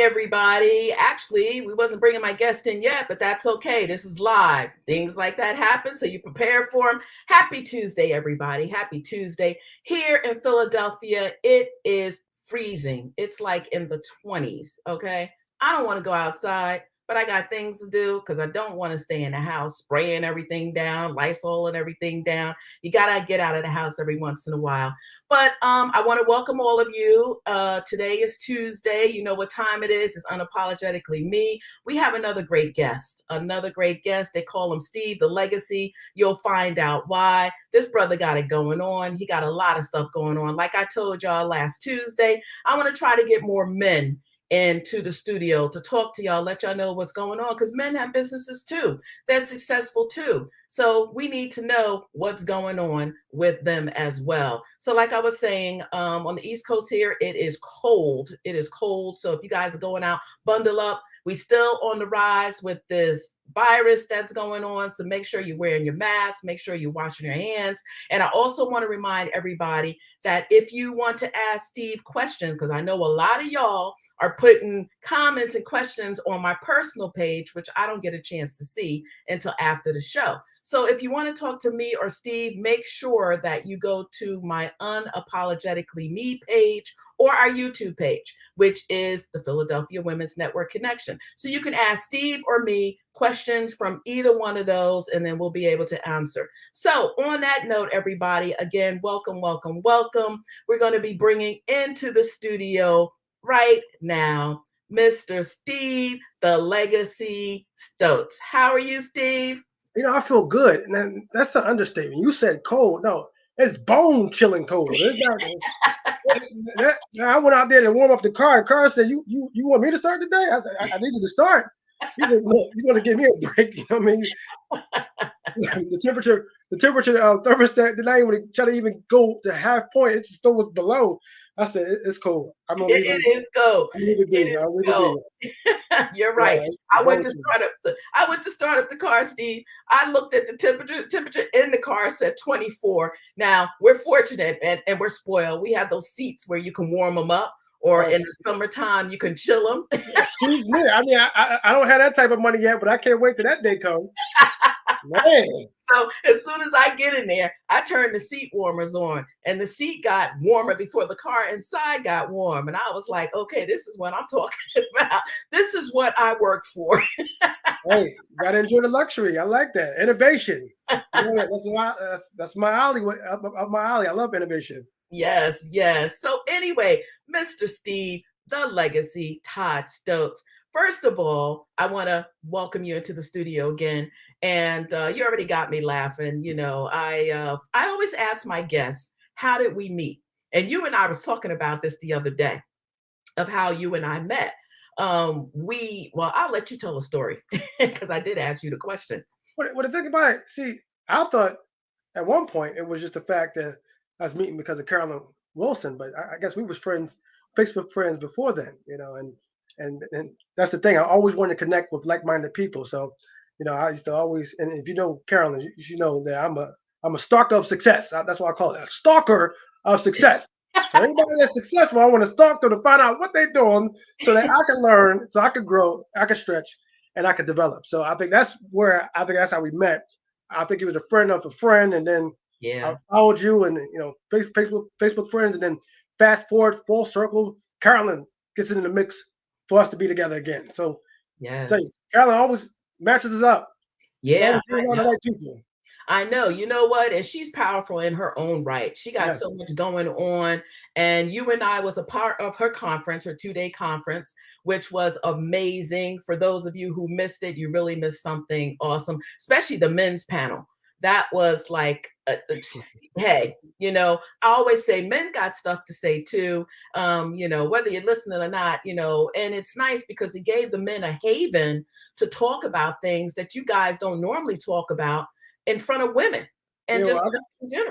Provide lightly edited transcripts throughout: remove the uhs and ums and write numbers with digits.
everybody. Actually, we wasn't bringing my guest in yet, but that's okay. This is live. Things like that happen, so you prepare for them. Happy Tuesday, everybody. Happy Tuesday. Here in Philadelphia, it is freezing. It's like in the 20s, okay? I don't want to go outside, but I got things to do because I don't want to stay in the house spraying everything down, Lysol and everything down. You got to get out of the house every once in a while. But I want to welcome all of you. Today is Tuesday. You know what time it is. It's Unapologetically Me. We have another great guest. They call him Steve, the Legacy. You'll find out why. This brother got it going on. He got a lot of stuff going on. Like I told y'all last Tuesday, I want to try to get more men into the studio to talk to y'all, let y'all know what's going on, because men have businesses too. They're successful too. So we need to know what's going on with them as well. So like I was saying, on the East Coast here, it is cold. It is cold. So if you guys are going out, bundle up. We still on the rise with this virus that's going on. So make sure you're wearing your mask, make sure you're washing your hands. And I also want to remind everybody that if you want to ask Steve questions, because I know a lot of y'all are putting comments and questions on my personal page, which I don't get a chance to see until after the show. So if you want to talk to me or Steve, make sure that you go to my Unapologetically Me page or our YouTube page, which is the Philadelphia Women's Network Connection. So you can ask Steve or me questions from either one of those, and then we'll be able to answer. So on that note, everybody, again, welcome, welcome, welcome. We're going to be bringing into the studio right now, Mr. Steve, the Legacy Stotts. How are you, Steve? You know, I feel good. And that's the understatement. You said cold. No, it's bone chilling cold. It's not, I went out there to warm up the car. The car said, you want me to start today? I said, I need you to start. He said, look, you're going to give me a break. You know what I mean? the temperature thermostat did not even try to even go to half point. It still was below. I said, it's cold. I'm going to leave it is cold. I'll leave it be. I'll leave it be. You're right. Yeah, I went to start up the car, Steve. I looked at the temperature in the car said 24. Now we're fortunate and we're spoiled. We have those seats where you can warm them up, or in the summertime you can chill them. Excuse me. I mean, I don't have that type of money yet, but I can't wait till that day comes. Man. So as soon as I get in there, I turn the seat warmers on, and the seat got warmer before the car inside got warm. And I was like, okay, this is what I'm talking about. This is what I work for. Hey, gotta enjoy the luxury. I like that. Innovation. That's my alley. Up my alley. I love innovation. Yes, yes. So anyway, Mr. Steve, the Legacy, Todd Stotts. First of all, I want to welcome you into the studio again. And you already got me laughing. You know, I always ask my guests, how did we meet? And you and I was talking about this the other day of how you and I met. I'll let you tell a story because I did ask you the question. What the thing about it, see, I thought at one point it was just the fact that I was meeting because of Carolyn Wilson, but I guess we were friends, Facebook friends before then, you know, and that's the thing. I always wanted to connect with like-minded people. So, you know, I used to always, and if you know Carolyn, you should know that I'm a stalker of success. That's what I call it, a stalker of success. So anybody that's successful, I want to stalk them to find out what they're doing so that I can learn, so I can grow, I can stretch, and I can develop. So I think that's how we met. I think he was a friend of a friend, and then I followed you, and you know, Facebook friends, and then fast forward full circle, Carolyn gets in the mix for us to be together again. So yes, Carolyn always matches us up. Yeah, I I know. You know what? And she's powerful in her own right. She got so much going on. And you and I was a part of her conference, her 2-day conference, which was amazing. For those of you who missed it, you really missed something awesome, especially the men's panel. That was like, hey, you know, I always say men got stuff to say too, you know, whether you're listening or not, you know, and it's nice because it gave the men a haven to talk about things that you guys don't normally talk about in front of women. And well,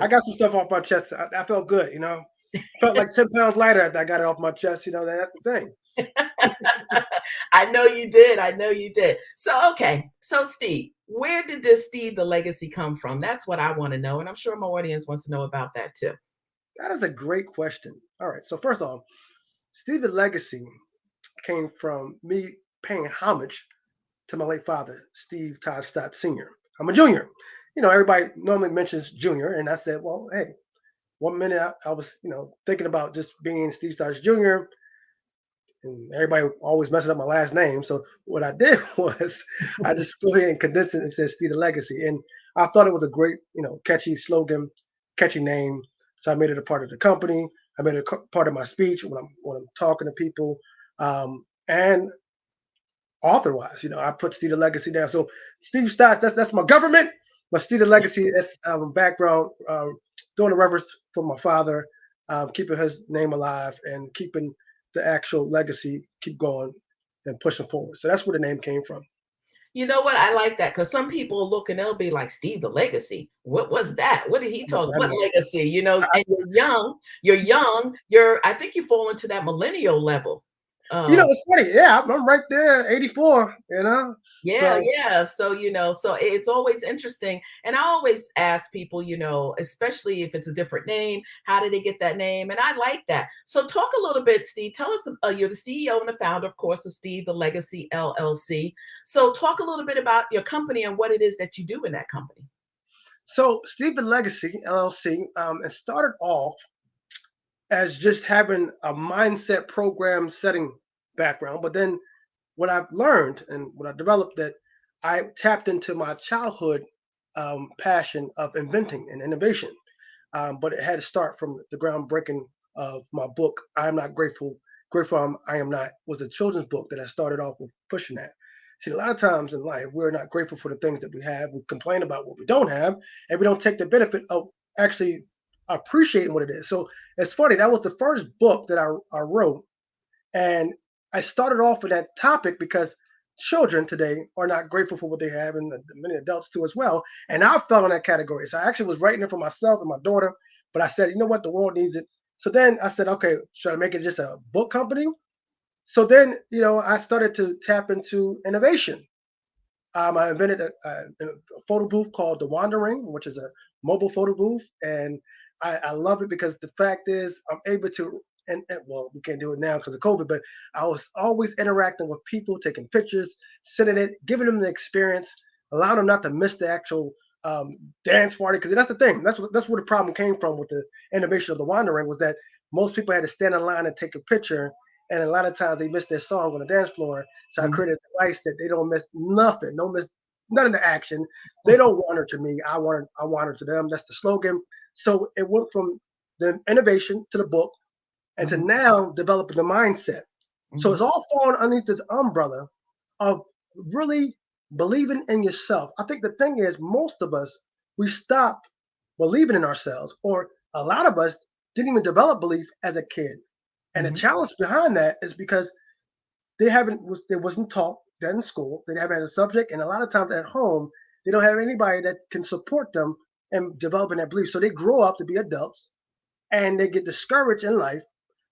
I got some stuff off my chest. I felt good, you know. Felt like 10 pounds lighter after I got it off my chest. You know, that's the thing. I know you did. I know you did. So, okay. So, Steve, where did this Steve the Legacy come from? That's what I want to know. And I'm sure my audience wants to know about that too. That is a great question. All right. So, first off, Steve the Legacy came from me paying homage to my late father, Steve Todd Stotts Sr. I'm a junior. Everybody normally mentions junior, and I said, well, hey, one minute I was, thinking about just being Steve Stotts Jr., and everybody always messes up my last name. So what I did was I just go ahead and condensed it and said Steve the Legacy. And I thought it was a great, catchy slogan, catchy name. So I made it a part of the company. I made it a part of my speech when I'm talking to people. And author-wise, I put Steve the Legacy down. So Steve Stotts, that's my government. But Steve the Legacy, that's background, doing the reverence for my father, keeping his name alive and keeping the actual legacy keep going and pushing forward. So that's where the name came from. You know what? I like that because some people look and they'll be like, Steve the Legacy. What was that? What did he talk? What legacy? And you're young, I think you fall into that millennial level. It's funny. Yeah, I'm right there, 84, Yeah, So yeah. So, so it's always interesting. And I always ask people, especially if it's a different name, how did they get that name? And I like that. So talk a little bit, Steve. Tell us, you're the CEO and the founder, of course, of Steve the Legacy LLC. So talk a little bit about your company and what it is that you do in that company. So Steve the Legacy LLC, it started off as just having a mindset program setting background, but then what I've learned and what I developed, that I tapped into my childhood passion of inventing and innovation. But it had to start from the groundbreaking of my book, I Am Not Grateful, Grateful I Am Not, was a children's book that I started off with pushing that. See, a lot of times in life, we're not grateful for the things that we have. We complain about what we don't have, and we don't take the benefit of actually appreciating what it is. So it's funny, that was the first book that I wrote, and I started off with that topic because children today are not grateful for what they have, and many adults too as well. And I fell in that category. So I actually was writing it for myself and my daughter, but I said, you know what, the world needs it. So then I said, okay, should I make it just a book company? So then, I started to tap into innovation. I invented a photo booth called the Wandering, which is a mobile photo booth, and I love it because the fact is I'm able to, and well, we can't do it now because of COVID, but I was always interacting with people, taking pictures, sending it, giving them the experience, allowing them not to miss the actual dance party, because that's the thing. That's where the problem came from with the innovation of the Wandering, was that most people had to stand in line and take a picture, and a lot of times they missed their song on the dance floor. So I created a device that they don't miss nothing, don't miss none of the action. They don't wander to me. I wander to them. That's the slogan. So it went from the innovation to the book, and to now developing the mindset. So it's all falling underneath this umbrella of really believing in yourself. I think the thing is, most of us, we stop believing in ourselves, or a lot of us didn't even develop belief as a kid. And the challenge behind that is because they wasn't taught that in school. They haven't had a subject, and a lot of times at home, they don't have anybody that can support them in developing that belief. So they grow up to be adults, and they get discouraged in life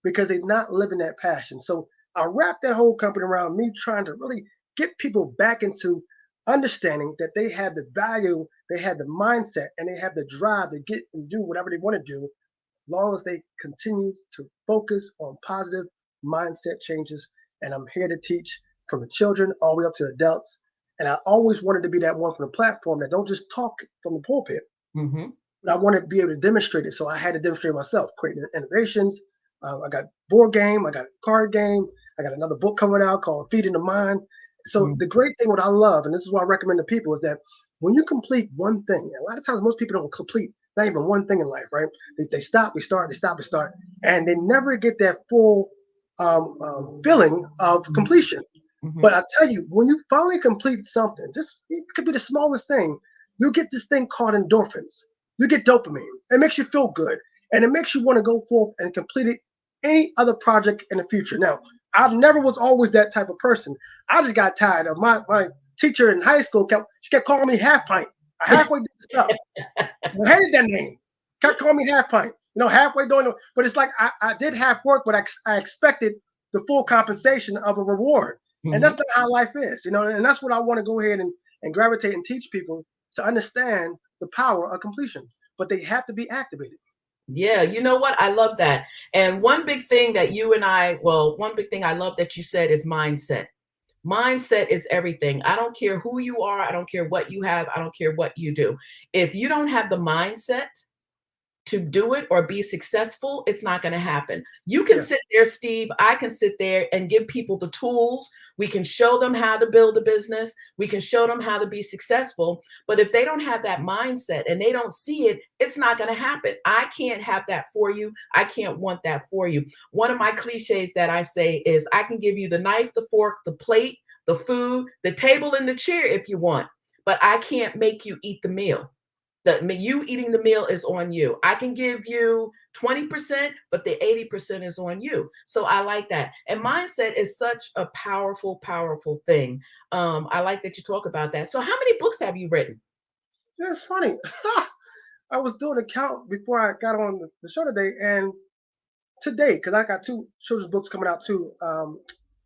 because they're not living that passion. So I wrap that whole company around me trying to really get people back into understanding that they have the value, they have the mindset, and they have the drive to get and do whatever they want to do, as long as they continue to focus on positive mindset changes. And I'm here to teach from the children all the way up to adults. And I always wanted to be that one from the platform that don't just talk from the pulpit, but I want to be able to demonstrate it. So I had to demonstrate myself, creating innovations. I got board game, I got card game, I got another book coming out called Feeding the Mind. So the great thing, what I love, and this is what I recommend to people, is that when you complete one thing, a lot of times most people don't complete not even one thing in life, right? They stop, they start, they stop, they start, and they never get that full feeling of completion. But I tell you, when you finally complete something, just it could be the smallest thing, you get this thing called endorphins. You get dopamine. It makes you feel good, and it makes you want to go forth and complete it, any other project in the future. Now, I never was always that type of person. I just got tired of my teacher in high school. She kept calling me half pint. I halfway did the stuff. I hated that name. Kept calling me half pint. Halfway doing it. But it's like I did half work, but I expected the full compensation of a reward. And that's not how life is, and that's what I want to go ahead and gravitate and teach people to understand the power of completion. But they have to be activated. Yeah, you know what? I love that. And one big thing that you and I, well, one big thing I love that you said is mindset. Mindset is everything. I don't care who you are. I don't care what you have. I don't care what you do. If you don't have the mindset to do it or be successful, it's not going to happen. You can Yeah, sit there, Steve. I can sit there and give people the tools. We can show them how to build a business. We can show them how to be successful. But if they don't have that mindset and they don't see it, it's not going to happen. I can't have that for you. I can't want that for you. One of my cliches that I say is I can give you the knife, the fork, the plate, the food, the table, and the chair if you want, but I can't make you eat the meal. You eating the meal is on you. I can give you 20%, but the 80% is on you. So I like that. And mindset is such a powerful, powerful thing. I like that you talk about that. So how many books have you written? yeah, it's funny. I was doing a count before I got on the show today, and today, because I got two children's books coming out too,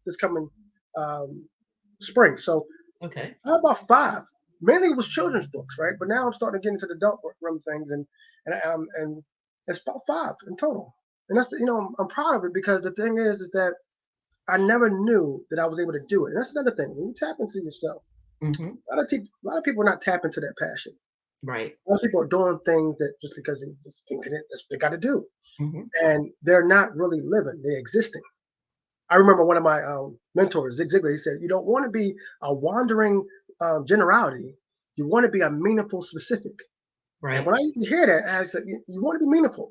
this coming um, spring. So Okay. I have about five. Mainly it was children's books, right? But now I'm starting to get into the adult realm things, and it's about five in total. And that's I'm proud of it because the thing is that I never knew that I was able to do it. And that's another thing. When you tap into yourself, Hmm. a lot of people are not tapping into that passion. Right. A lot of people are doing things that just because they just think that's what they got to do, Hmm. and they're not really living; they're existing. I remember one of my mentors, Zig Ziglar. He said, "You don't want to be a wandering generality. You want to be a meaningful specific." And Right. when I used to hear that, I said, "You want to be meaningful."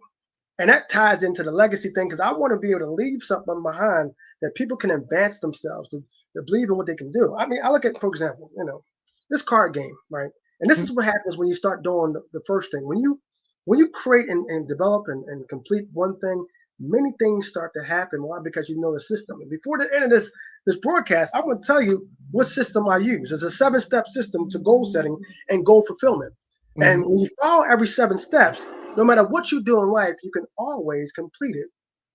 And that ties into the legacy thing because I want to be able to leave something behind that people can advance themselves to believe in what they can do. I mean, I look at, for example, this card game, right? And this is what happens when you start doing the first thing. When you create and develop and complete one thing, many things start to happen. Why? Because you know the system. And before the end of this broadcast, I'm going to tell you what system I use. It's a 7-step system to goal setting and goal fulfillment. And Hmm. when you follow every 7 steps, no matter what you do in life, you can always complete it.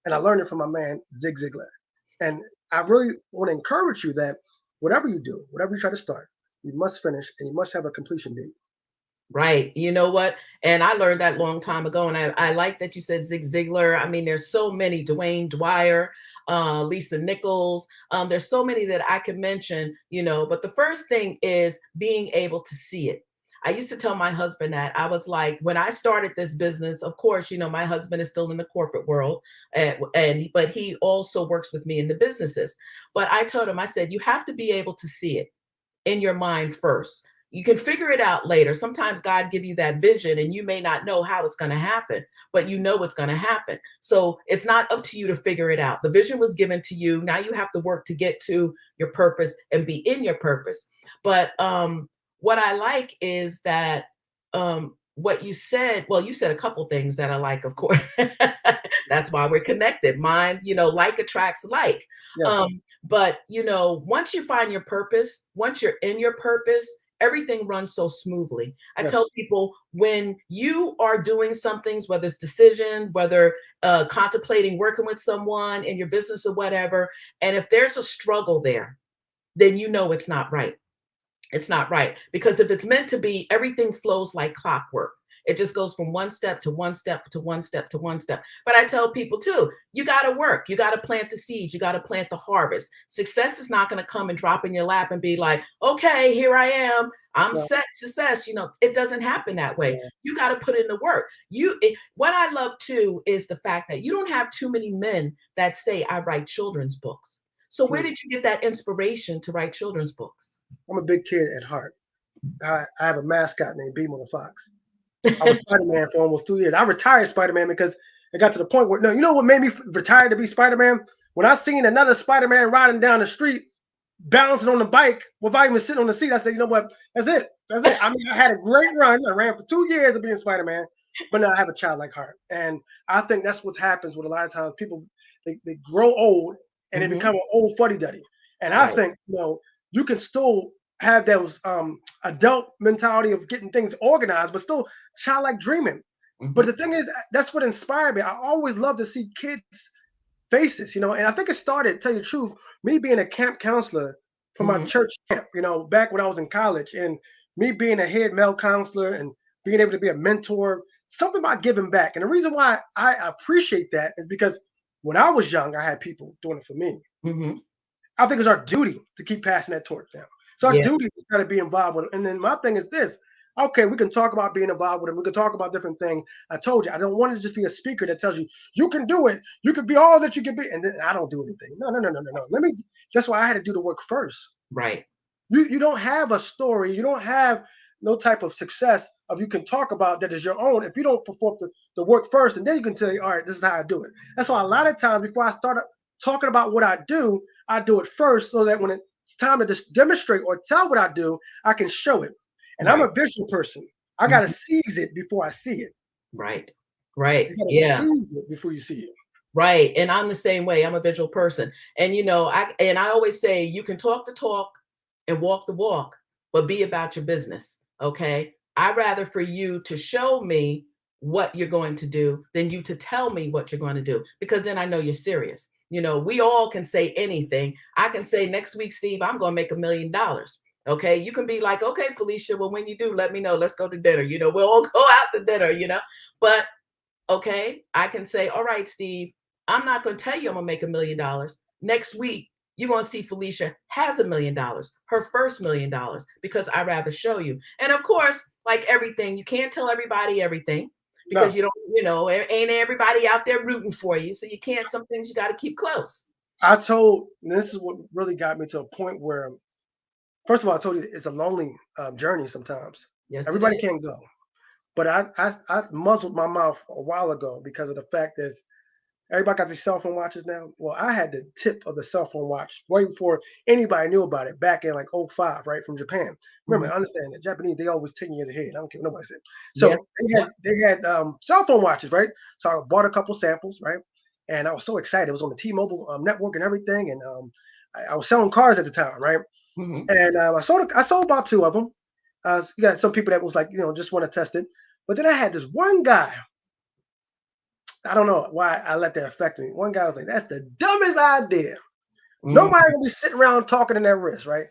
And I learned it from my man, Zig Ziglar. And I really want to encourage you that whatever you do, whatever you try to start, you must finish and you must have a completion date. Right. You know what? And I learned that long time ago. And I like that you said Zig Ziglar. I mean, there's so many, Dwayne Dwyer, Lisa Nichols. There's so many that I could mention, but the first thing is being able to see it. I used to tell my husband that I was like, when I started this business, of course, my husband is still in the corporate world, but he also works with me in the businesses. But I told him, I said, you have to be able to see it in your mind first. You can figure it out later. Sometimes God give you that vision and you may not know how it's going to happen, but you know it's going to happen. So it's not up to you to figure it out. The vision was given to you. Now you have to work to get to your purpose and be in your purpose. But what I like is that what you said, well, you said a couple things that I like, of course. That's why we're connected. Mind, like attracts like. Yes, But once you find your purpose, once you're in your purpose, everything runs so smoothly. I tell yes, people when you are doing some things, whether it's decision, whether contemplating working with someone in your business or whatever, and if there's a struggle there, then it's not right. It's not right. Because if it's meant to be, everything flows like clockwork. It just goes from one step to one step to one step to one step. But I tell people too, you got to work. You got to plant the seeds. You got to plant the harvest. Success is not going to come and drop in your lap and be like, okay, here I am. I'm no, set success. It doesn't happen that way. no, You got to put in the work. What I love too is the fact that you don't have too many men that say, I write children's books. So where true. did you get that inspiration to write children's books? I'm a big kid at heart. I have a mascot named Beamo the Fox. I was Spider Man for almost 2 years. I retired Spider Man because it got to the point where, no, you know what made me retire to be Spider Man? When I seen another Spider Man riding down the street, balancing on the bike without even sitting on the seat, I said, you know what? That's it. That's it. I mean, I had a great run. I ran for 2 years of being Spider Man, but now I have a childlike heart. And I think that's what happens with a lot of times people, they grow old and they Hmm. become an old fuddy duddy. And I Right. think, you can still have those adult mentality of getting things organized, but still childlike dreaming. But Hmm. the thing is, that's what inspired me. I always love to see kids' faces, and I think it started, to tell you the truth, me being a camp counselor for my Hmm. church camp, back when I was in college, and me being a head male counselor and being able to be a mentor, something about giving back. And the reason why I appreciate that is because when I was young, I had people doing it for me. Mm-hmm. I think it's our duty to keep passing that torch down. It's our Yeah. duty to try to be involved with it. And then my thing is this. Okay, we can talk about being involved with it. We can talk about different things. I told you, I don't want to just be a speaker that tells you, you can do it. You can be all that you can be. And then I don't do anything. No. That's why I had to do the work first. Right. You don't have a story. You don't have no type of success of you can talk about that is your own if you don't perform the work first, and then you can say, all right, this is how I do it. That's why a lot of times before I start talking about what I do it first so that when it's time to just demonstrate or tell what I do, I can show it. And Right. I'm a visual person. I gotta seize it before I see it. Right. Right. You gotta Yeah. seize it before you see it. Right. And I'm the same way. I'm a visual person. And I always say you can talk the talk and walk the walk, but be about your business. Okay. I'd rather for you to show me what you're going to do than you to tell me what you're going to do, because then I know you're serious. We all can say anything. I can say next week, Steve, I'm going to make $1 million. Okay. You can be like, okay, Felicia, well, when you do, let me know. Let's go to dinner. We'll all go out to dinner, but okay, I can say, all right, Steve, I'm not going to tell you I'm going to make $1 million. Next week, you're going to see Felicia has $1 million, her first $1 million, because I rather show you. And of course, like everything, you can't tell everybody everything because No. ain't everybody out there rooting for you. So you can't, some things you got to keep close. This is what really got me to a point where, first of all, I told you it's a lonely journey sometimes. Yes, Everybody it is. can't go. But I muzzled my mouth a while ago because of the fact that everybody got these cell phone watches now. Well, I had the tip of the cell phone watch way before anybody knew about it back in like 05, right, from Japan. Remember, I understand that Japanese, they always 10 years ahead. I don't care what nobody said. Yes. So they had cell phone watches, right? So I bought a couple samples, right? And I was so excited. It was on the T-Mobile network and everything. And I was selling cars at the time, right? Mm-hmm. And I sold about 2 of them. You got some people that was like, just want to test it. But then I had this one guy. I don't know why I let that affect me. One guy was like, "That's the dumbest idea. Nobody gonna be sitting around talking in their wrist, right?"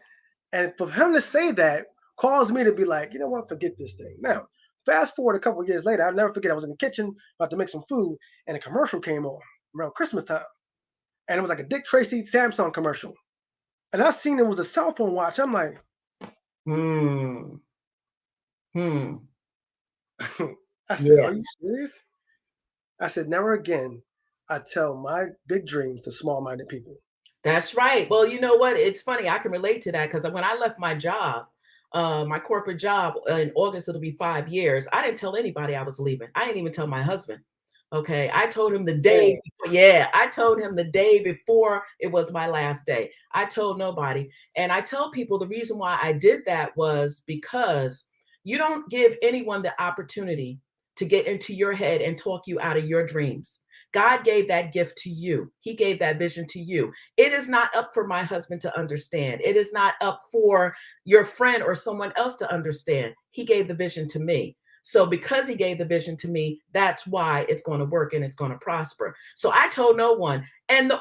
And for him to say that caused me to be like, you know what, forget this thing. Now, fast forward a couple of years later, I'll never forget. I was in the kitchen about to make some food, and a commercial came on around Christmas time, and it was like a Dick Tracy Samsung commercial. And I seen it was a cell phone watch. I'm like, I said, Yeah. "Are you serious?" I said, "Never again. I tell my big dreams to small-minded people." That's right. Well, you know what? It's funny. I can relate to that because when I left my job, my corporate job in August, it'll be 5 years. I didn't tell anybody I was leaving. I didn't even tell my husband. Okay. I told him the day. Man, Yeah. I told him the day before it was my last day. I told nobody. And I tell people the reason why I did that was because you don't give anyone the opportunity to get into your head and talk you out of your dreams. God gave that gift to you. He gave that vision to you. It is not up for my husband to understand. It is not up for your friend or someone else to understand. He gave the vision to me. So because he gave the vision to me, that's why it's going to work and it's going to prosper. So I told no one. And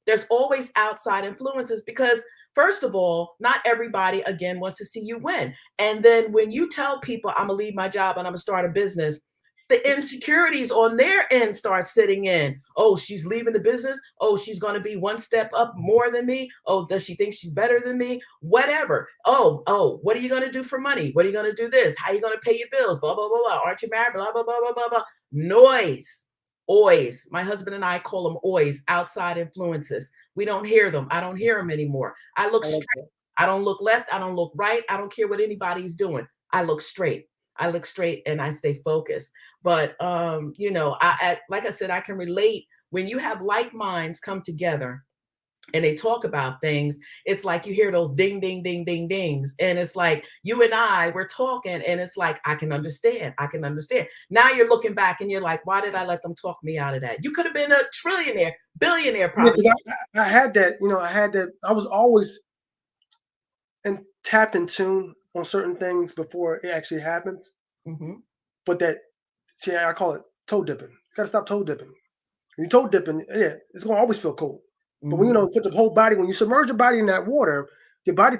there's always outside influences because first of all, not everybody again wants to see you win. And then when you tell people I'm gonna leave my job and I'm gonna start a business, the insecurities on their end start sitting in. Oh, she's leaving the business. Oh, she's going to be one step up more than me. Oh, does she think she's better than me? Whatever. Oh, what are you going to do for money? What are you going to do this? How are you going to pay your bills? Blah, blah, blah, blah. Aren't you married? Blah, blah, blah, blah, blah, blah. Noise. Oys. My husband and I call them oys, outside influences. We don't hear them. I don't hear them anymore. I look I like straight. that. I don't look left. I don't look right. I don't care what anybody's doing. I look straight. I look straight and I stay focused. But like I said, I can relate when you have like minds come together and they talk about things. It's like you hear those ding, ding, ding, ding, dings, and it's like you and we're talking, and it's like I can understand. I can understand. Now you're looking back and you're like, why did I let them talk me out of that? You could have been a trillionaire, billionaire, Yeah, probably. because I had that. I had that. I was always tapped in tune on certain things before it actually happens. Hmm. But see, I call it toe dipping. You gotta stop toe dipping. When you toe dipping, yeah, it's gonna always feel cold. But when Hmm. put the whole body, when you submerge your body in that water, the body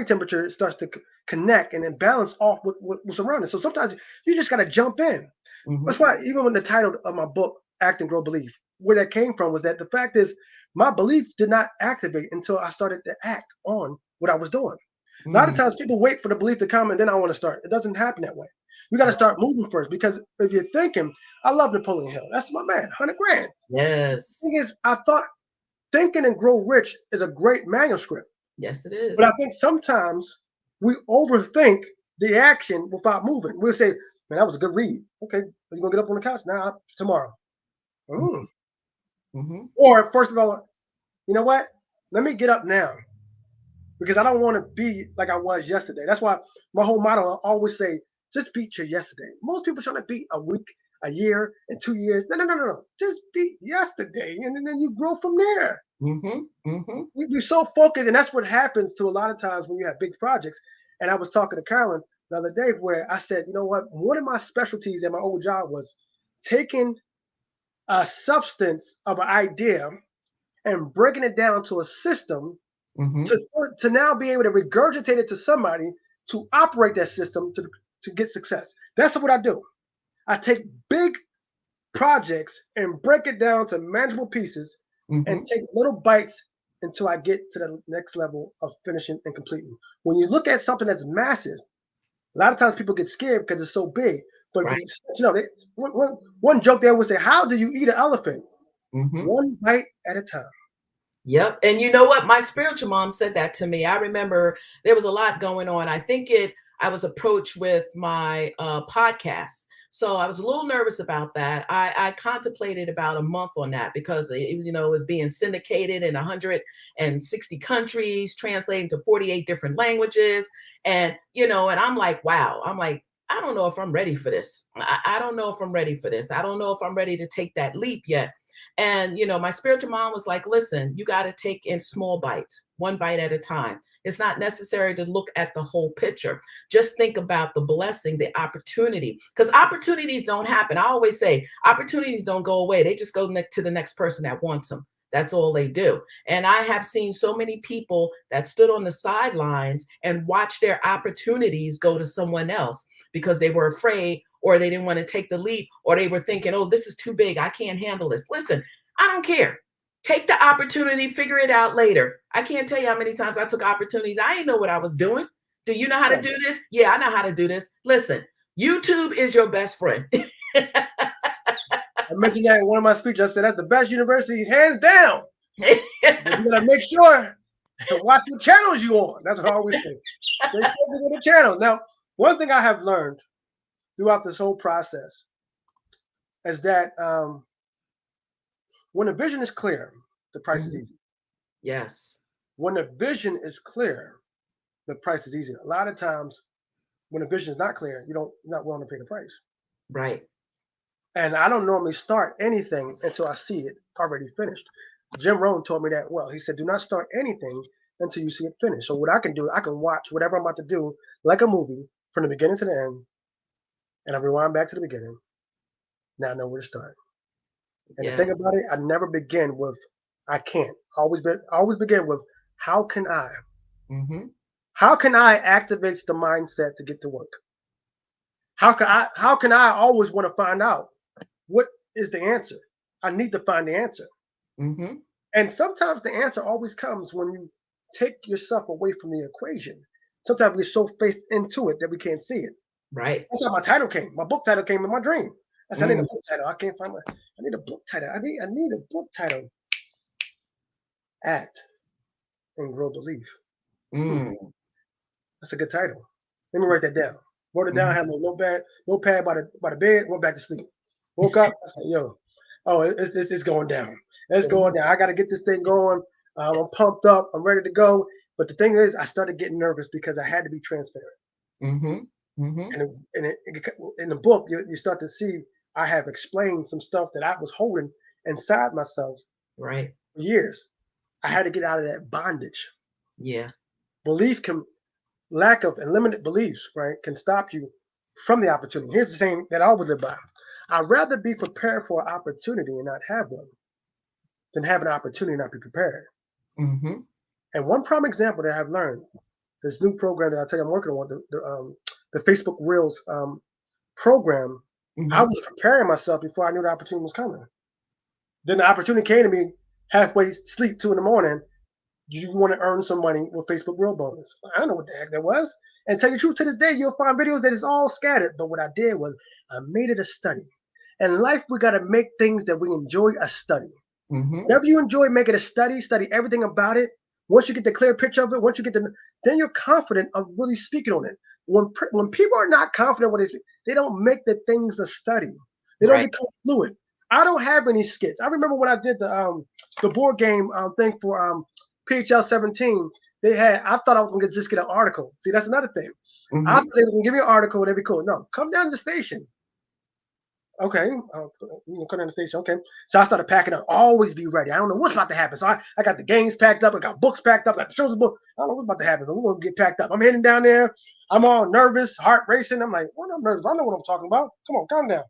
temperature starts to connect and then balance off with what's around it. So sometimes you just got to jump in. That's why even when the title of my book, Act and Grow Belief, where that came from was that the fact is my belief did not activate until I started to act on what I was doing. A lot of times people wait for the belief to come and then I want to start. It doesn't happen that way. You got to start moving first, because if you're thinking, I love Napoleon Hill. That's my man, 100 grand. Yes. The thing is, I thought Think and Grow Rich is a great manuscript. Yes, it is. But I think sometimes we overthink the action without moving. We'll say, man, that was a good read. Okay, are you going to get up on the couch? Nah, tomorrow. Or first of all, you know what? Let me get up now, because I don't want to be like I was yesterday. That's why my whole motto, I always say, just beat your yesterday. Most people trying to beat a week, a year, and 2 years. No. Just beat yesterday, and then you grow from there. You're so focused, and that's what happens to a lot of times when you have big projects. And I was talking to Carolyn the other day where I said, you know what? One of my specialties at my old job was taking a substance of an idea and breaking it down to a system to now be able to regurgitate it to somebody to operate that system to get success. That's what I do. I take big projects and break it down to manageable pieces and take little bites until I get to the next level of finishing and completing. When you look at something that's massive, a lot of times people get scared because it's so big. But Right. you know, one joke there would say, "How do you eat an elephant? One bite at a time." Yep. And you know what? My spiritual mom said that to me. I remember there was a lot going on. I was approached with my podcast. So I was a little nervous about that. I contemplated about a month on that because it was being syndicated in 160 countries, translating to 48 different languages. And I'm like, wow. I'm like, I don't know if I'm ready for this. I don't know if I'm ready for this. I don't know if I'm ready to take that leap yet. And, my spiritual mom was like, listen, you got to take in small bites, one bite at a time. It's not necessary to look at the whole picture. Just think about the blessing, the opportunity, because opportunities don't happen. I always say opportunities don't go away. They just go to the next person that wants them. That's all they do. And I have seen so many people that stood on the sidelines and watched their opportunities go to someone else because they were afraid, or they didn't want to take the leap, or they were thinking, oh, this is too big. I can't handle this. Listen, I don't care. Take the opportunity, figure it out later. I can't tell you how many times I took opportunities. I didn't know what I was doing. Do you know how to do this? Yeah, I know how to do this. Listen, YouTube is your best friend. I mentioned that in one of my speeches. I said that's the best university, hands down. You gotta make sure to watch what channels you on. That's what I always say. They focus on the channel. Now, one thing I have learned throughout this whole process is that when the vision is clear, the price is easy. Yes. When the vision is clear, the price is easy. A lot of times, when the vision is not clear, you're not willing to pay the price. Right. And I don't normally start anything until I see it already finished. Jim Rohn told me that well. He said, do not start anything until you see it finished. So what I can do, I can watch whatever I'm about to do like a movie from the beginning to the end, and I rewind back to the beginning. Now I know where to start. And the thing about it, I never begin with I can't. I always begin with how can I? How can I activate the mindset to get to work? How can I always want to find out what is the answer? I need to find the answer. And sometimes the answer always comes when you take yourself away from the equation. Sometimes we're so faced into it that we can't see it. Right. That's how my title came. My book title came in my dream. I said, I need a book title. I can't find I need a book title. I need a book title. Act and Grow Belief. That's a good title. Let me write that down. Wrote it down, had a little notepad by the bed, went back to sleep. Woke up, I said, yo, it's going down. It's going down. I got to get this thing going. I'm pumped up. I'm ready to go. But the thing is, I started getting nervous because I had to be transparent. And in the book, you start to see I have explained some stuff that I was holding inside myself for years. I had to get out of that bondage. Yeah. Lack of and limited beliefs, right, can stop you from the opportunity. Here's the saying that I always live by. I'd rather be prepared for an opportunity and not have one than have an opportunity and not be prepared. And one prime example that I've learned, this new program that I tell you I'm working on, the Facebook Reels program, I was preparing myself before I knew the opportunity was coming. Then the opportunity came to me halfway sleep, 2 a.m. You want to earn some money with Facebook Reel bonus? I don't know what the heck that was. And tell you the truth, to this day, you'll find videos that is all scattered. But what I did was I made it a study. In life, we got to make things that we enjoy a study. Whatever you enjoy, make it a study. Study everything about it. Once you get the clear picture of it, then you're confident of really speaking on it. When people are not confident what they don't make the things a study. They don't become fluid. I don't have any skits. I remember when I did the board game thing for PHL 17. I thought I was gonna just get an article. See, that's another thing. I thought they were gonna give me an article and it'd be cool. No, come down to the station. Okay, come down to the station. Okay, so I started packing up. Always be ready. I don't know what's about to happen. So I got the games packed up. I got books packed up. I got the children's book. I don't know what's about to happen. So we're gonna get packed up. I'm heading down there. I'm all nervous, heart racing. I'm like, what? I'm nervous. I know what I'm talking about. Come on, calm down.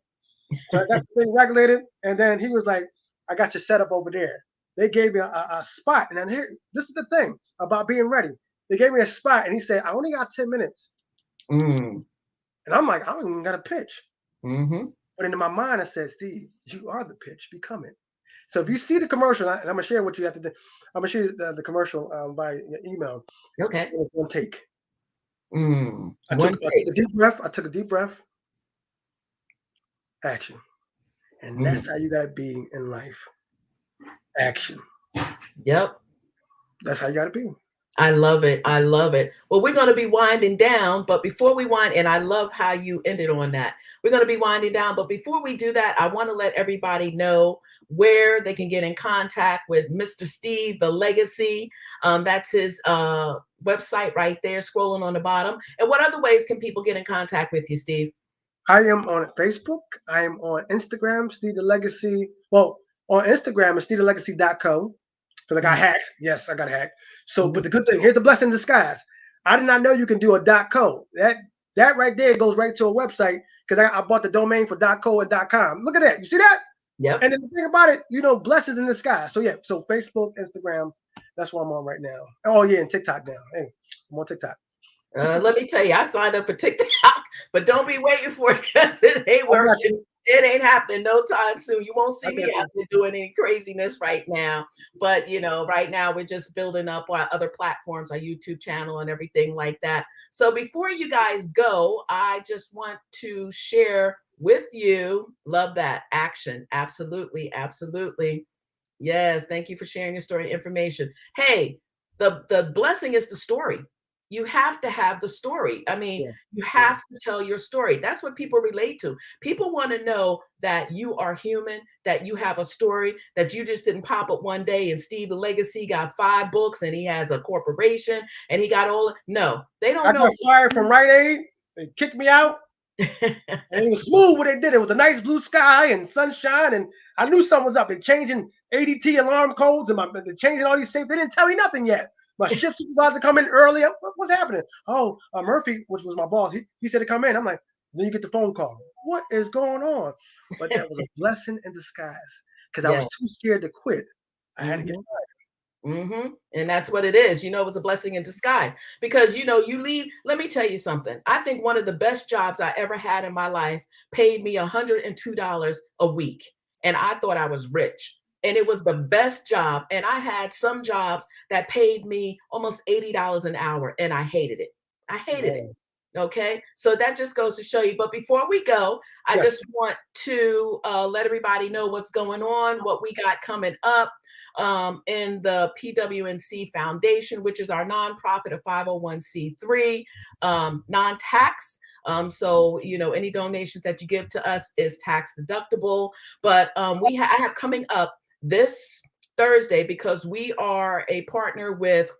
So I got the thing regulated, and then he was like, I got your setup over there. They gave me a spot, and then this is the thing about being ready. They gave me a spot, and he said, I only got 10 minutes. And I'm like, I don't even got a pitch. But in my mind, I said, Steve, you are the pitch. Become it. So if you see the commercial, and I'm going to share what you have to do. I'm going to share the commercial by email. Okay. One take. I took a deep breath. I took a deep breath. Action. And that's how you got to be in life. Action. Yep. That's how you got to be. I love it. I love it. Well, we're going to be winding down, but before we wind, and I love how you ended on that. We're going to be winding down, but before we do that, I want to let everybody know where they can get in contact with Mr. Steve, the Legacy. That's his website right there, scrolling on the bottom. And what other ways can people get in contact with you, Steve? I am on Facebook. I am on Instagram, Steve the Legacy. Well, on Instagram, it's SteveTheLegacy.co. Because I got hacked. Yes, I got hacked. So, but the good thing, here's the blessing in disguise. I did not know you can do a .co. That right there goes right to a website because I bought the domain for .co and .com. Look at that. You see that? Yep. And then the thing about it, blessings in disguise. So yeah, so Facebook, Instagram, that's what I'm on right now. Oh yeah, and TikTok now. Hey, I'm on TikTok. Let me tell you, I signed up for TikTok, but don't be waiting for it because it ain't working. It ain't happening no time soon. You won't see me out there doing any craziness right now. But, right now we're just building up our other platforms, our YouTube channel and everything like that. So before you guys go, I just want to share with you, love that, action. Absolutely. Absolutely. Yes. Thank you for sharing your story and information. Hey, the blessing is the story. You have to have the story. I mean, you have to tell your story. That's what people relate to. People want to know that you are human, that you have a story, that you just didn't pop up one day and Steve the Legacy got 5 books and he has a corporation and he got all. No, they don't know. I got fired from Rite Aid. They kicked me out. And it was smooth what they did. It was a nice blue sky and sunshine, and I knew something was up. They're changing ADT alarm codes and they're changing all these things. They didn't tell me nothing yet. My shift supervisor come in early. What's happening? Oh, Murphy, which was my boss, he said to come in. I'm like, then you get the phone call. What is going on? But that was a blessing in disguise because I was too scared to quit. I had to get fired. And that's what it is. It was a blessing in disguise because, you leave. Let me tell you something. I think one of the best jobs I ever had in my life paid me $102 a week. And I thought I was rich. And it was the best job. And I had some jobs that paid me almost $80 an hour. And I hated it. I hated it. Okay. So that just goes to show you. But before we go, I just want to let everybody know what's going on, what we got coming up in the PWNC Foundation, which is our nonprofit, a 501c3, non-tax. So, any donations that you give to us is tax deductible. But I have coming up this Thursday, because we are a partner with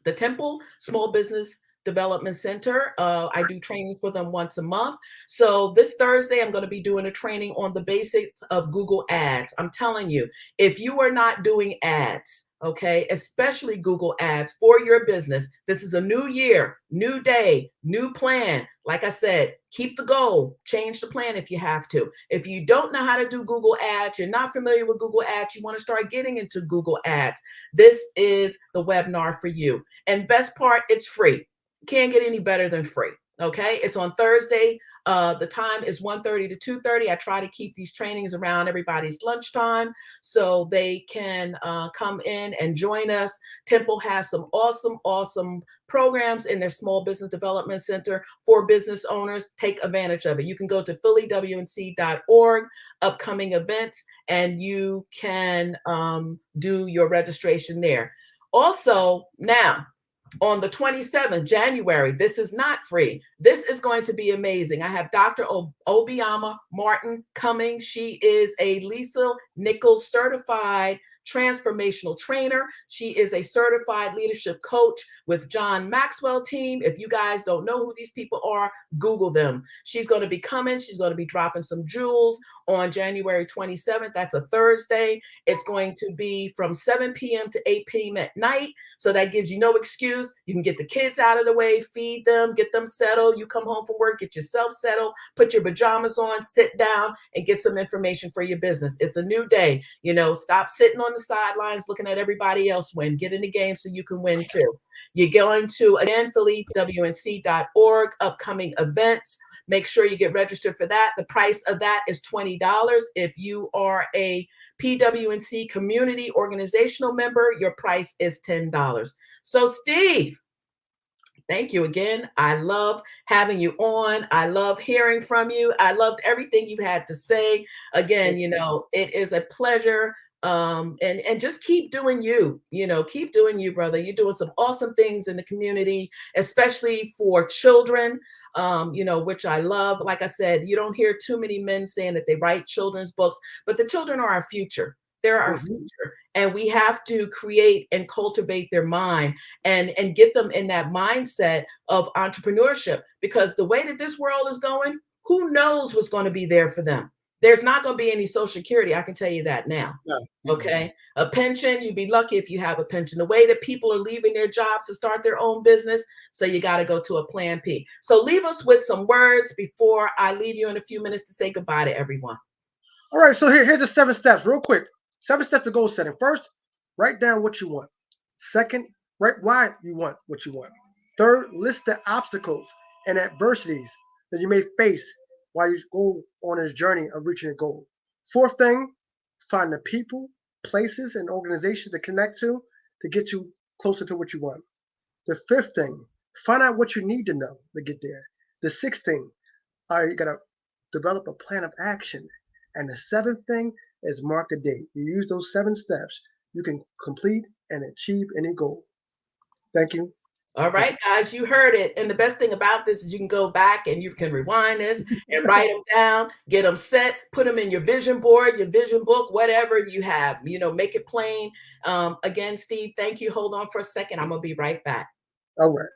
the Temple Small Business Development Center. I do trainings for them once a month. So this Thursday, I'm going to be doing a training on the basics of Google Ads. I'm telling you, if you are not doing ads, okay? Especially Google Ads for your business. This is a new year, new day, new plan. Like I said, keep the goal, change the plan if you have to. If you don't know how to do Google Ads, you're not familiar with Google Ads, you want to start getting into Google Ads, this is the webinar for you. And best part, it's free. Can't get any better than free. Okay, it's on Thursday. The time is 1:30 to 2:30. I try to keep these trainings around everybody's lunchtime so they can come in and join us. Temple has some awesome programs in their Small Business Development Center for business owners. Take advantage of it. You can go to phillywnc.org, upcoming events, and you can do your registration there. Also, now, on the 27th, January, this is not free. This is going to be amazing. I have Dr. Obiama Martin coming. She is a Lisa Nichols certified transformational trainer. She is a certified leadership coach with John Maxwell team. If you guys don't know who these people are, Google them. She's going to be coming. She's going to be dropping some jewels on January 27th. That's a Thursday. It's going to be from 7 p.m. to 8 p.m. at night. So that gives you no excuse. You can get the kids out of the way, feed them, get them settled. You come home from work, get yourself settled, put your pajamas on, sit down, and get some information for your business. It's a new day. You know, stop sitting on the sidelines looking at everybody else win. Get in the game so you can win too. You're going to, again, phillywnc.org, upcoming events. Make sure you get registered for that. The price of that is $20. If you are a PWNC community organizational member, your price is $10. So Steve, thank you again. I love having you on. I love hearing from you. I loved everything you had to say. Again, you know, it is a pleasure. And just keep doing you, keep doing you, brother. You're doing some awesome things in the community, especially for children, which I love. Like I said, you don't hear too many men saying that they write children's books, but the children are our future. They're our future, and we have to create and cultivate their mind and get them in that mindset of entrepreneurship, because the way that this world is going, who knows what's going to be there for them. There's not going to be any Social Security. I can tell you that now. Yeah. Okay. A pension, you'd be lucky if you have a pension. The way that people are leaving their jobs to start their own business. So you got to go to a plan P. So leave us with some words before I leave you in a few minutes to say goodbye to everyone. All right. So here's the 7 steps real quick. 7 steps to goal setting. First, write down what you want. Second, write why you want what you want. Third, list the obstacles and adversities that you may face while you go on this journey of reaching a goal. Fourth thing, find the people, places, and organizations to connect to get you closer to what you want. The fifth thing, find out what you need to know to get there. The sixth thing, all right, you got to develop a plan of action. And the seventh thing is mark a date. You use those 7 steps, you can complete and achieve any goal. Thank you. All right, guys, you heard it. And the best thing about this is you can go back and you can rewind this and write them down, get them set, put them in your vision board, your vision book, whatever you have, make it plain. Again, Steve, thank you. Hold on for a second. I'm going to be right back. All right.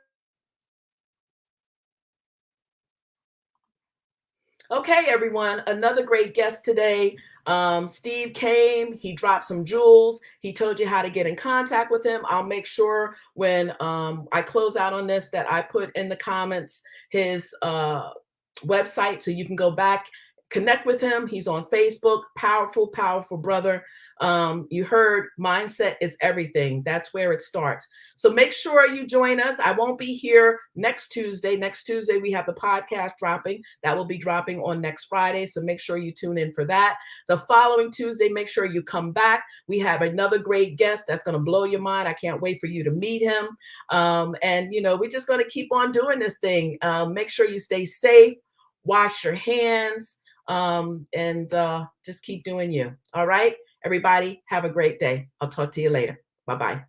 Okay, everyone, another great guest today. Steve came, he dropped some jewels. He told you how to get in contact with him. I'll make sure when I close out on this that I put in the comments his website so you can go back, connect with him. He's on Facebook. Powerful brother. You heard mindset is everything. That's where it starts. So make sure you join us. I won't be here next Tuesday. Next Tuesday, we have the podcast dropping. That will be dropping on next Friday. So make sure you tune in for that. The following Tuesday, make sure you come back. We have another great guest that's going to blow your mind. I can't wait for you to meet him. And we're just going to keep on doing this thing. Make sure you stay safe. Wash your hands. And just keep doing you. All right, everybody, have a great day. I'll talk to you later. Bye-bye.